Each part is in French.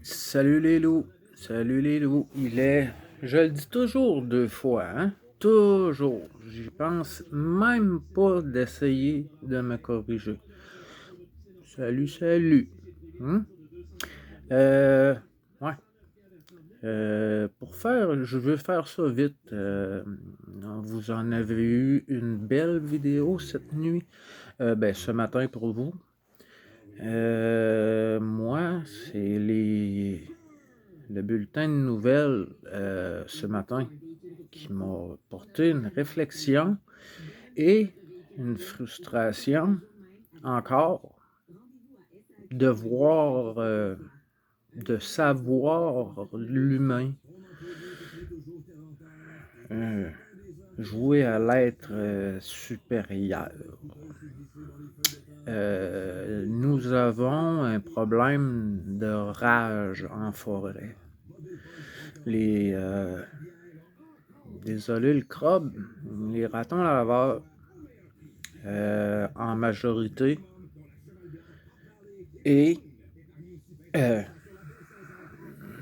Salut les loups, je le dis toujours deux fois, hein, toujours, j'y pense même pas d'essayer de me corriger. Salut, hein? Euh, ouais, je veux faire ça vite, vous en avez eu une belle vidéo cette nuit, ce matin pour vous. Moi, c'est le bulletin de nouvelles ce matin qui m'a porté une réflexion et une frustration encore de voir, de savoir l'humain euh, jouer à l'être supérieur. Nous avons un problème de rage en forêt. Désolé le crabe, les ratons laveurs en majorité. Et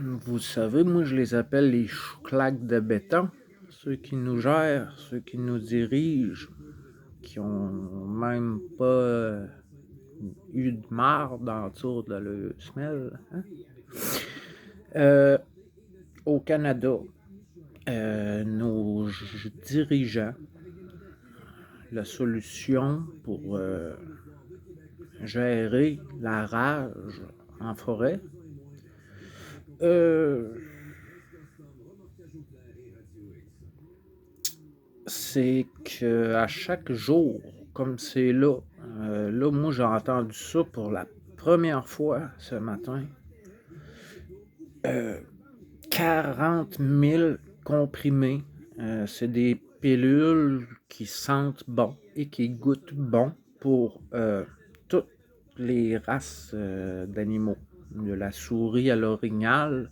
vous savez, moi je les appelle les chouclaques de béton. Ceux qui nous gèrent, ceux qui nous dirigent, qui ont même pas eu de marde autour de leur semelle. Hein? Au Canada, nos dirigeants, la solution pour gérer la rage en forêt, c'est qu'à chaque jour, comme c'est là, moi j'ai entendu ça pour la première fois ce matin, 40 000 comprimés, c'est des pilules qui sentent bon et qui goûtent bon pour toutes les races d'animaux, de la souris à l'orignal.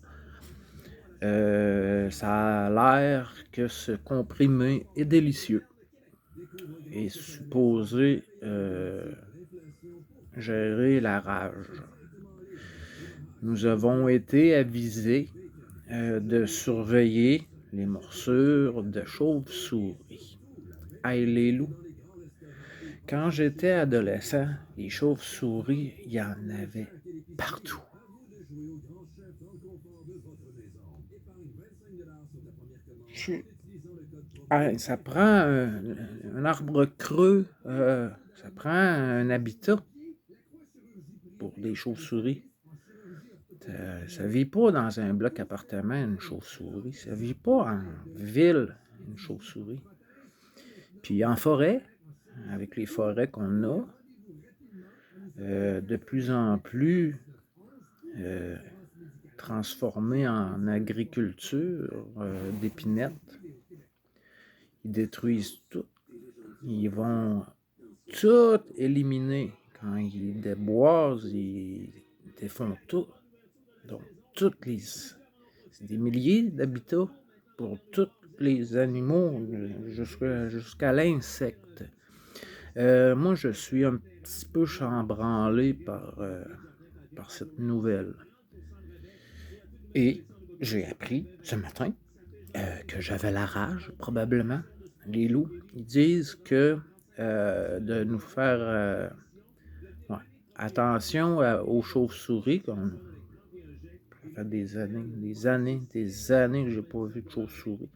Ça a l'air que ce comprimé est délicieux et supposé gérer la rage. Nous avons été avisés de surveiller les morsures de chauves-souris. Hey, les loups, quand j'étais adolescent, les chauves-souris, il y en avait partout. Ça prend un arbre creux, ça prend un habitat pour des chauves-souris. Ça ne vit pas dans un bloc appartement, une chauve-souris. Ça ne vit pas en ville, une chauve-souris. Puis en forêt, avec les forêts qu'on a, de plus en plus transformées en agriculture d'épinettes, ils détruisent tout. Ils vont tout éliminer. Quand ils déboisent, ils défont tout. Donc, c'est des milliers d'habitats pour tous les animaux jusqu'à l'insecte. Moi, je suis un petit peu chambranlé par cette nouvelle. Et j'ai appris ce matin que j'avais la rage, probablement. Les loups, ils disent que de nous faire attention aux chauves-souris, comme ça fait des années que j'ai pas vu de chauve-souris.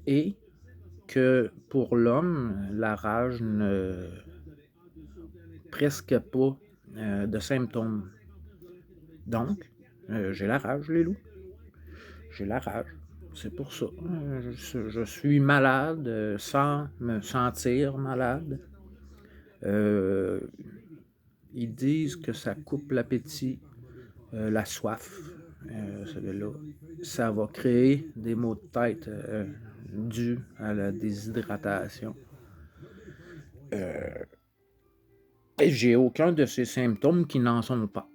Et que pour l'homme, la rage ne presque pas de symptômes. Donc, j'ai la rage, les loups. J'ai la rage. C'est pour ça. Je suis malade sans me sentir malade. Ils disent que ça coupe l'appétit, la soif. Ça va créer des maux de tête dus à la déshydratation. Et j'ai aucun de ces symptômes qui n'en sont pas.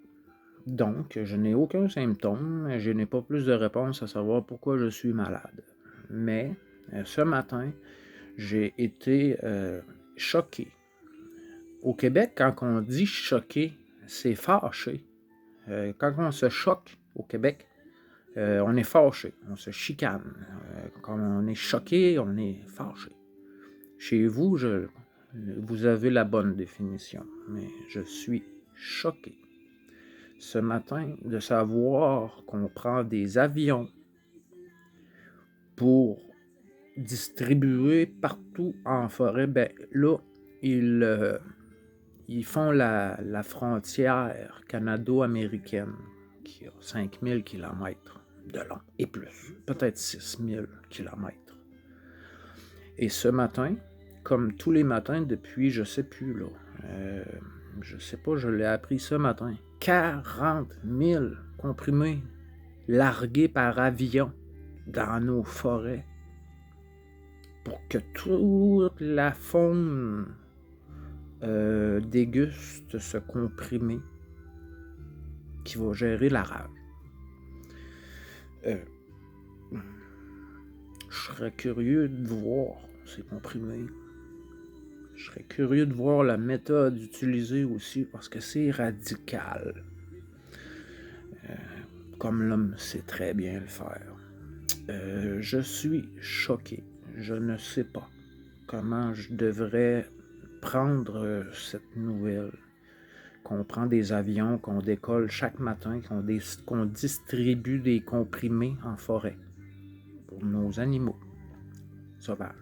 Donc, je n'ai aucun symptôme, je n'ai pas plus de réponse à savoir pourquoi je suis malade. Mais ce matin, j'ai été choqué. Au Québec, quand on dit choqué, c'est fâché. Quand on se choque au Québec, on est fâché, on se chicane. Quand on est choqué, on est fâché. Chez vous, vous avez la bonne définition, mais je suis choqué ce matin de savoir qu'on prend des avions pour distribuer partout en forêt. Ben là, ils font la frontière canado-américaine qui a 5000 km de long et plus, peut-être 6000 km. Et ce matin, comme tous les matins depuis, je sais plus là, je sais pas, je l'ai appris ce matin, 40 000 comprimés largués par avion dans nos forêts pour que toute la faune déguste ce comprimé qui va gérer la rage. Je serais curieux de voir ces comprimés. Je serais curieux de voir la méthode utilisée aussi parce que c'est radical. Comme l'homme sait très bien le faire. Je suis choqué. Je ne sais pas comment je devrais prendre cette nouvelle. Qu'on prend des avions, qu'on décolle chaque matin, qu'on distribue des comprimés en forêt pour nos animaux sauvages.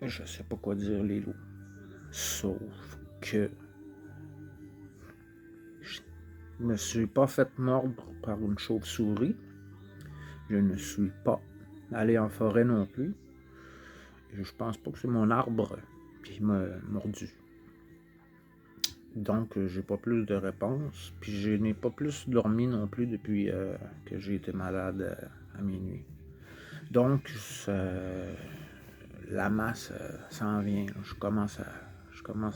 Je sais pas quoi dire, les loups. Sauf que je ne me suis pas fait mordre par une chauve-souris. Je ne suis pas allé en forêt non plus. Et je pense pas que c'est mon arbre qui m'a mordu. Donc, j'ai pas plus de réponses. Puis je n'ai pas plus dormi non plus depuis que j'ai été malade à minuit. Donc, la masse s'en vient. Je commence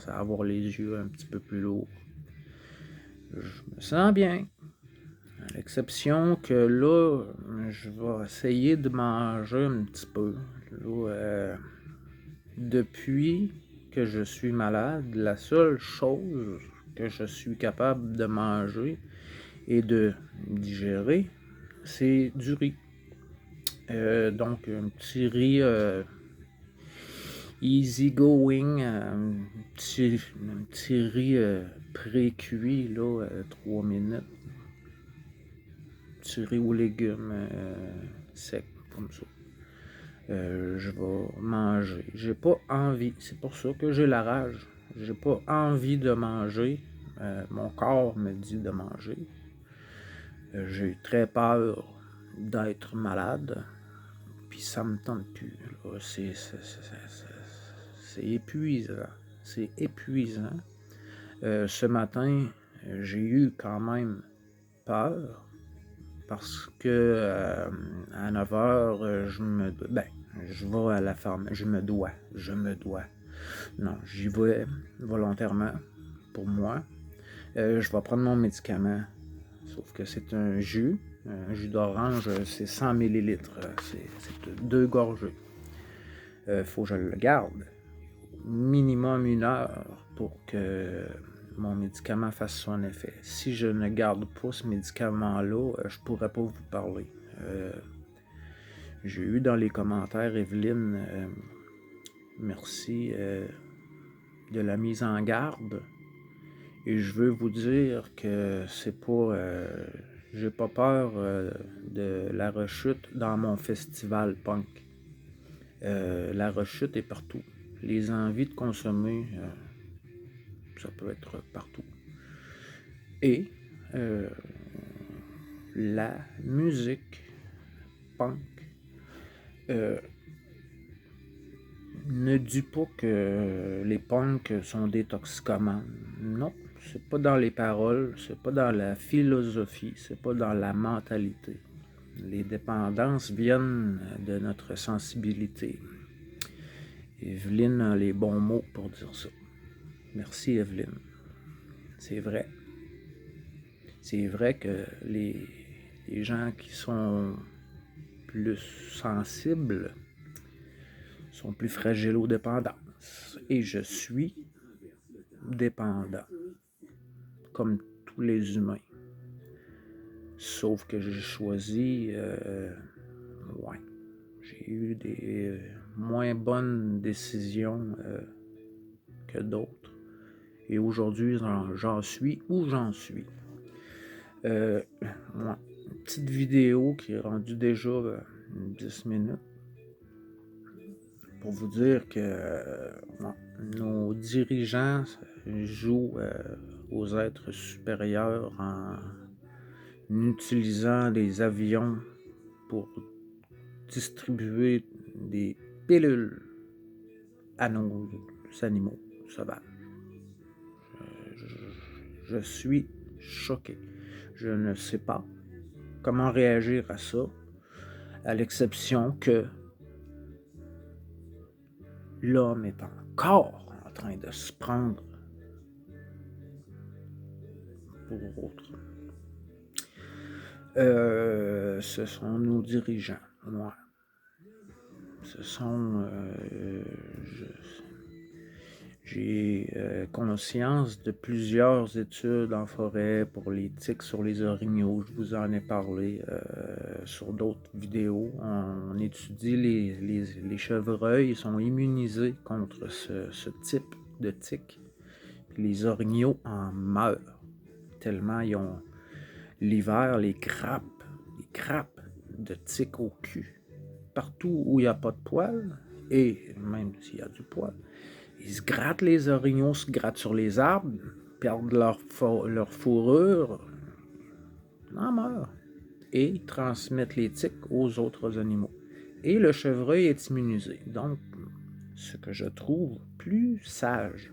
à avoir les yeux un petit peu plus lourds. Je me sens bien. À l'exception que là, je vais essayer de manger un petit peu. Là, depuis que je suis malade, la seule chose que je suis capable de manger et de digérer, c'est du riz. Donc, un petit riz easy going, un petit riz pré-cuit, là, 3 minutes. Petit riz aux légumes secs, comme ça. Je vais manger. J'ai pas envie. C'est pour ça que j'ai la rage. J'ai pas envie de manger. Mon corps me dit de manger. J'ai très peur d'être malade. Puis ça me tente plus. Là. C'est épuisant. C'est épuisant. Ce matin, j'ai eu quand même peur. Parce que à 9h, je vais à la ferme. Je me dois. Non, j'y vais volontairement pour moi. Je vais prendre mon médicament. Sauf que c'est un jus d'orange, c'est 100 ml. C'est 2 gorgées. Faut que je le garde minimum 1 heure pour que mon médicament fasse son effet. Si je ne garde pas ce médicament-là, je pourrais pas vous parler. J'ai eu dans les commentaires, Evelyne, merci de la mise en garde. Et je veux vous dire que c'est pas... j'ai pas peur de la rechute dans mon festival punk. La rechute est partout. Les envies de consommer, ça peut être partout. Et la musique punk ne dit pas que les punks sont des toxicomanes. Non, c'est pas dans les paroles, c'est pas dans la philosophie, c'est pas dans la mentalité. Les dépendances viennent de notre sensibilité. Evelyne a les bons mots pour dire ça. Merci Evelyne. C'est vrai. C'est vrai que les gens qui sont plus sensibles sont plus fragiles aux dépendances. Et je suis dépendant. comme tous les humains. Sauf que j'ai choisi, j'ai eu des moins bonnes décisions que d'autres. Et aujourd'hui, j'en suis où j'en suis. Une petite vidéo qui est rendue déjà 10 minutes pour vous dire que nos dirigeants jouent aux êtres supérieurs en utilisant des avions pour distribuer des pilules à nos animaux sauvages. Je suis choqué. Je ne sais pas comment réagir à ça, à l'exception que l'homme est encore en train de se prendre pour autre. Ce sont nos dirigeants, moi. Ce sont... J'ai conscience de plusieurs études en forêt pour les tiques sur les orignaux. Je vous en ai parlé sur d'autres vidéos. On étudie les chevreuils, ils sont immunisés contre ce type de tiques. Les orignaux en meurent tellement ils ont l'hiver les crapes de tiques au cul. Partout où il n'y a pas de poils, et même s'il y a du poil, ils se grattent les orignaux, se grattent sur les arbres, perdent leur fourrure, en meurent. Et ils transmettent les tiques aux autres animaux. Et le chevreuil est immunisé. Donc, ce que je trouve plus sage,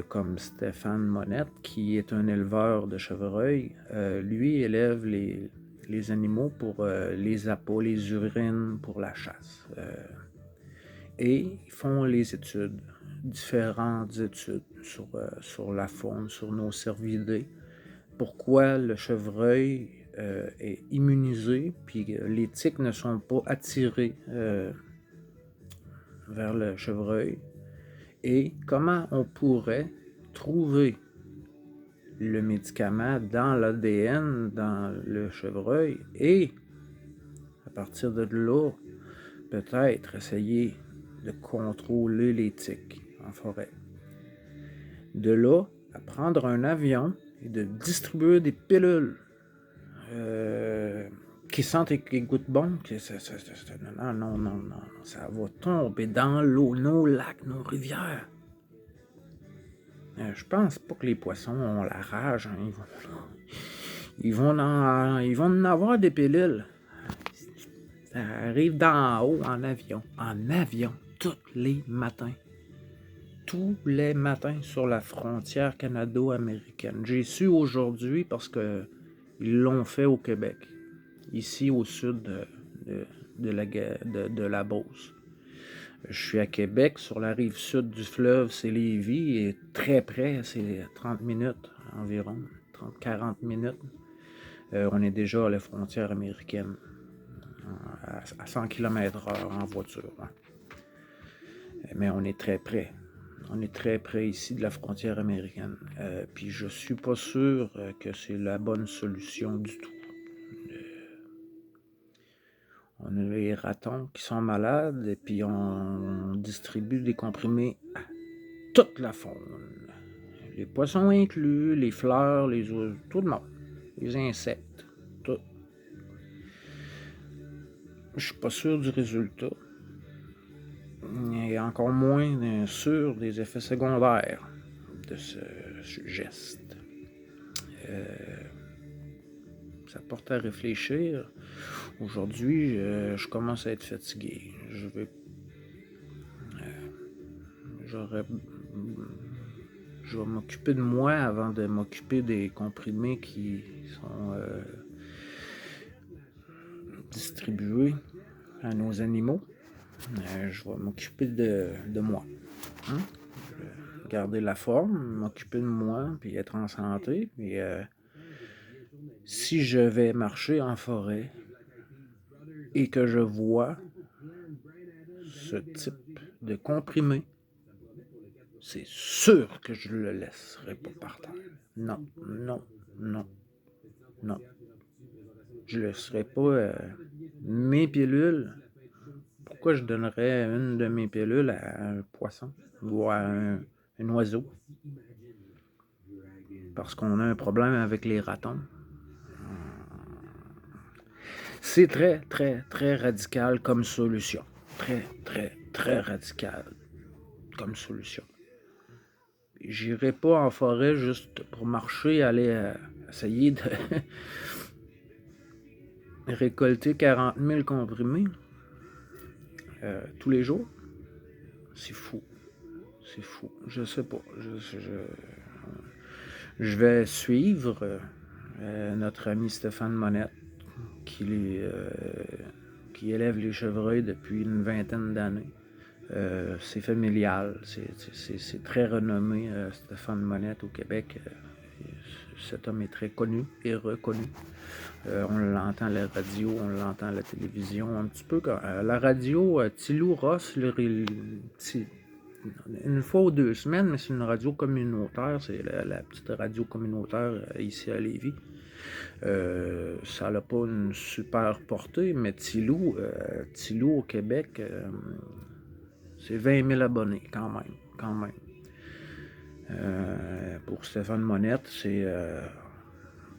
comme Stéphane Monette, qui est un éleveur de chevreuils, lui élève les animaux pour les appâts, les urines, pour la chasse. Et ils font les études, différentes études sur la faune, sur nos cervidés. Pourquoi le chevreuil est immunisé, puis les tiques ne sont pas attirées vers le chevreuil. Et comment on pourrait trouver le médicament dans l'ADN, dans le chevreuil, et à partir de là, peut-être essayer de contrôler les tiques en forêt. De là, à prendre un avion et de distribuer des pilules qui sentent et qui goûtent bon. Non, ça va tomber dans l'eau, nos lacs, nos rivières. Je pense pas que les poissons ont la rage. Hein. Ils vont en avoir des pilules. Ça arrive d'en haut en avion. En avion, tous les matins. Tous les matins sur la frontière canado-américaine. J'ai su aujourd'hui parce que ils l'ont fait au Québec. Ici au sud de la Beauce. Je suis à Québec, sur la rive sud du fleuve, c'est Lévis, et très près, c'est 30 minutes environ, 30-40 minutes. On est déjà à la frontière américaine, à 100 km/h en voiture. Hein. Mais on est très près. On est très près ici de la frontière américaine. Puis je suis pas sûr que c'est la bonne solution du tout. On a les ratons qui sont malades et puis on distribue des comprimés à toute la faune. Les poissons inclus, les fleurs, les oiseaux, tout le monde. Les insectes, tout. Je suis pas sûr du résultat. Et encore moins sûr des effets secondaires de ce geste. Ça porte à réfléchir. Aujourd'hui, je commence à être fatigué. Je vais m'occuper de moi avant de m'occuper des comprimés qui sont distribués à nos animaux. Je vais m'occuper de moi. Hein? Je vais garder la forme, m'occuper de moi, puis être en santé. Puis, si je vais marcher en forêt et que je vois ce type de comprimé c'est sûr que je le laisserai pas par terre. Non, non, non, non. Je laisserai pas mes pilules. Pourquoi je donnerais une de mes pilules à un poisson ou à un oiseau? Parce qu'on a un problème avec les ratons. C'est très, très, très radical comme solution. Très, très, très radical comme solution. J'irai pas en forêt juste pour marcher, aller essayer de récolter 40 000 comprimés tous les jours. C'est fou. C'est fou. Je sais pas. Je vais suivre notre ami Stéphane Monette qui élève les chevreuils depuis une vingtaine d'années. C'est familial, c'est très renommé, Stéphane Monette au Québec. Cet homme est très connu et reconnu. On l'entend à la radio, on l'entend à la télévision, un petit peu comme à la radio, Thilou Ross, une fois ou 2 semaines, mais c'est une radio communautaire, c'est la petite radio communautaire ici à Lévis. Ça n'a pas une super portée, mais Thilou au Québec, c'est 20 000 abonnés quand même. Pour Stéphane Monette, c'est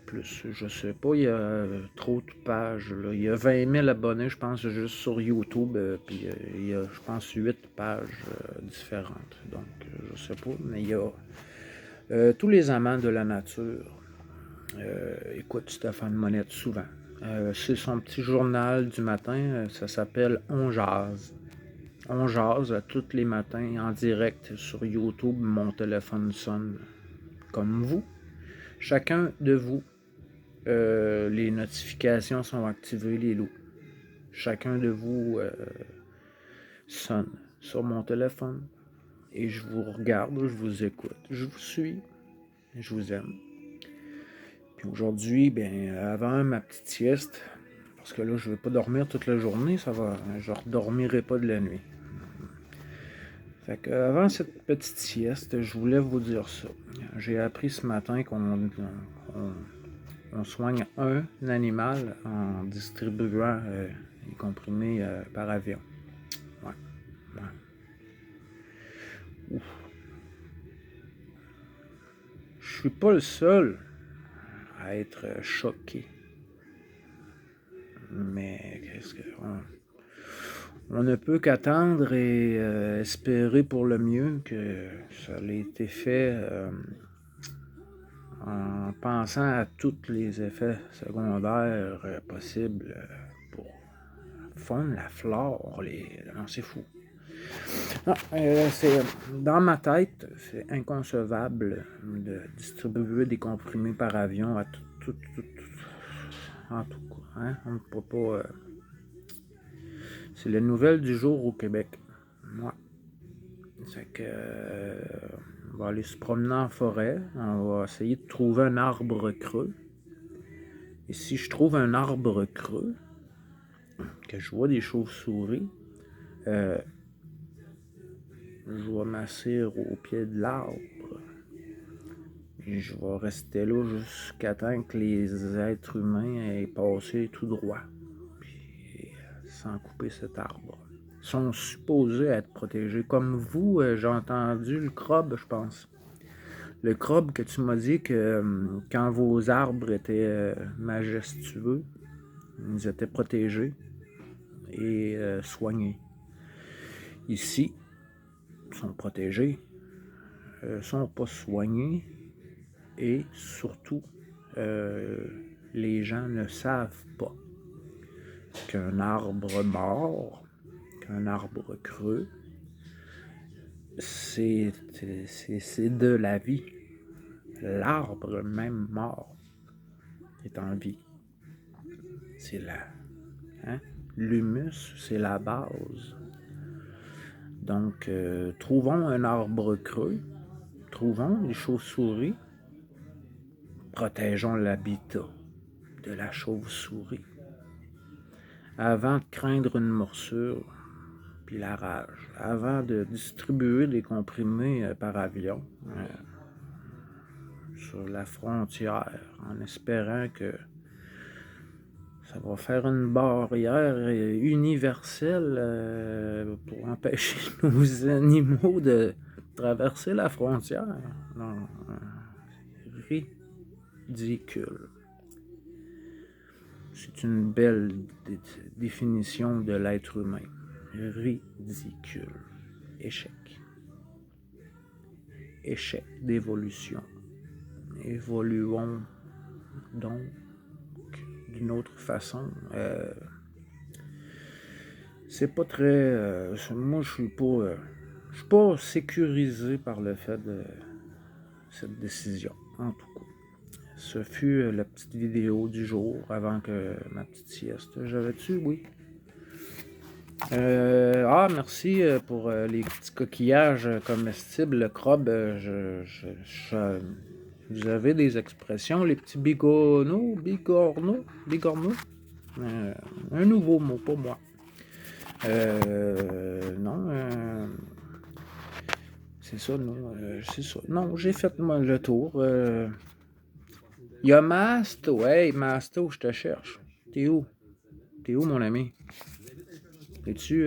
plus, je sais pas, il y a trop de pages. Là. Il y a 20 000 abonnés, je pense, juste sur YouTube, puis il y a, je pense, 8 pages différentes. Donc, je sais pas, mais il y a tous les amants de la nature écoutent Stéphane Monette souvent. C'est son petit journal du matin, ça s'appelle On Jase. On jase tous les matins en direct sur YouTube. Mon téléphone sonne comme vous. Chacun de vous, les notifications sont activées, les loups. Chacun de vous sonne sur mon téléphone. Et je vous regarde, je vous écoute, je vous suis, je vous aime. Puis aujourd'hui, avant ma petite sieste, parce que là, je ne vais pas dormir toute la journée, je ne redormirai pas de la nuit. Fait que avant cette petite sieste, je voulais vous dire ça. J'ai appris ce matin qu'on soigne un animal en distribuant les comprimés par avion. Ouais. Ouf. Je suis pas le seul à être choqué. Mais qu'est-ce que... On ne peut qu'attendre et espérer pour le mieux que ça ait été fait en pensant à tous les effets secondaires possibles pour la faune, la flore, non, c'est fou. Non, dans ma tête, c'est inconcevable de distribuer des comprimés par avion à tout en tout cas. Hein? On ne peut pas... C'est la nouvelle du jour au Québec. Ouais. C'est que on va aller se promener en forêt. On va essayer de trouver un arbre creux. Et si je trouve un arbre creux, que je vois des chauves-souris, je vais m'asseoir au pied de l'arbre. Et je vais rester là jusqu'à temps que les êtres humains aient passé tout droit. Puis sans couper cet arbre. Ils sont supposés être protégés. Comme vous, j'ai entendu le crabe, je pense. Le crabe que tu m'as dit que quand vos arbres étaient majestueux, ils étaient protégés et soignés. Ici, ils sont protégés, sont pas soignés et surtout, les gens ne savent pas qu'un arbre mort, qu'un arbre creux, c'est de la vie. L'arbre, même mort, est en vie. C'est là. Hein? L'humus, c'est la base. Donc, trouvons un arbre creux, trouvons les chauves-souris, protégeons l'habitat de la chauve-souris. Avant de craindre une morsure, puis la rage, avant de distribuer des comprimés par avion sur la frontière, en espérant que ça va faire une barrière universelle pour empêcher nos animaux de traverser la frontière. Non, ridicule. C'est une belle définition de l'être humain. Ridicule. Échec. Échec d'évolution. Évoluons donc d'une autre façon. C'est pas très... moi, je suis pas sécurisé par le fait de cette décision, en tout cas. Ce fut la petite vidéo du jour avant que ma petite sieste. J'avais-tu? Oui. Merci pour les petits coquillages comestibles. Le crabe, vous avez des expressions, les petits bigorneaux? Un nouveau mot, pas moi. Non, c'est ça, non, c'est ça. Non, j'ai fait le tour. Il y a Masto. Hey, Masto, je te cherche. T'es où? T'es où, mon ami? Es-tu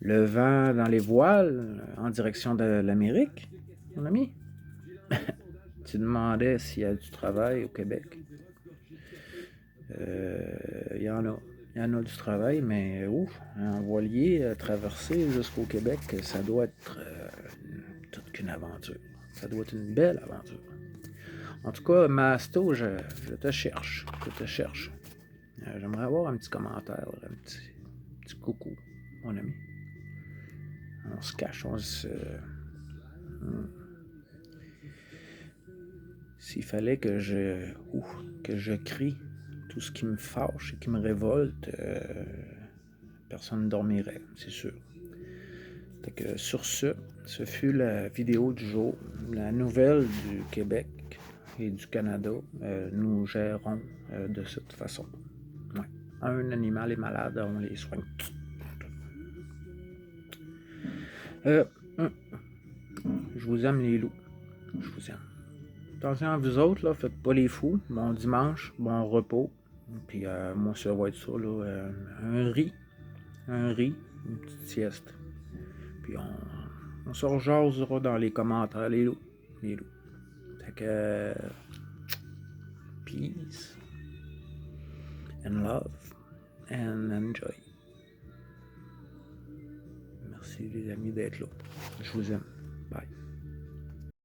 le vent dans les voiles en direction de l'Amérique, mon ami? Tu demandais s'il y a du travail au Québec. Il y en a. Il y en a du travail, mais un voilier traversé jusqu'au Québec, ça doit être toute qu'une aventure. Ça doit être une belle aventure. En tout cas, Masto, je te cherche. Je te cherche. J'aimerais avoir un petit commentaire, un petit coucou, mon ami. On se cache, S'il fallait que je crie tout ce qui me fâche et qui me révolte, personne ne dormirait, c'est sûr. Fait que sur ce fut la vidéo du jour, la nouvelle du Québec et du Canada. Nous gérons de cette façon. Ouais. Un animal est malade, on les soigne. Je vous aime les loups. Je vous aime. Attention à vous autres, là, faites pas les fous. Bon dimanche, bon repos. Puis moi, ça va être ça, là, un riz, une petite sieste. Puis on se rejasera dans les commentaires, les loups. Fait que peace and love and enjoy. Merci les amis d'être là. Je vous aime. Bye.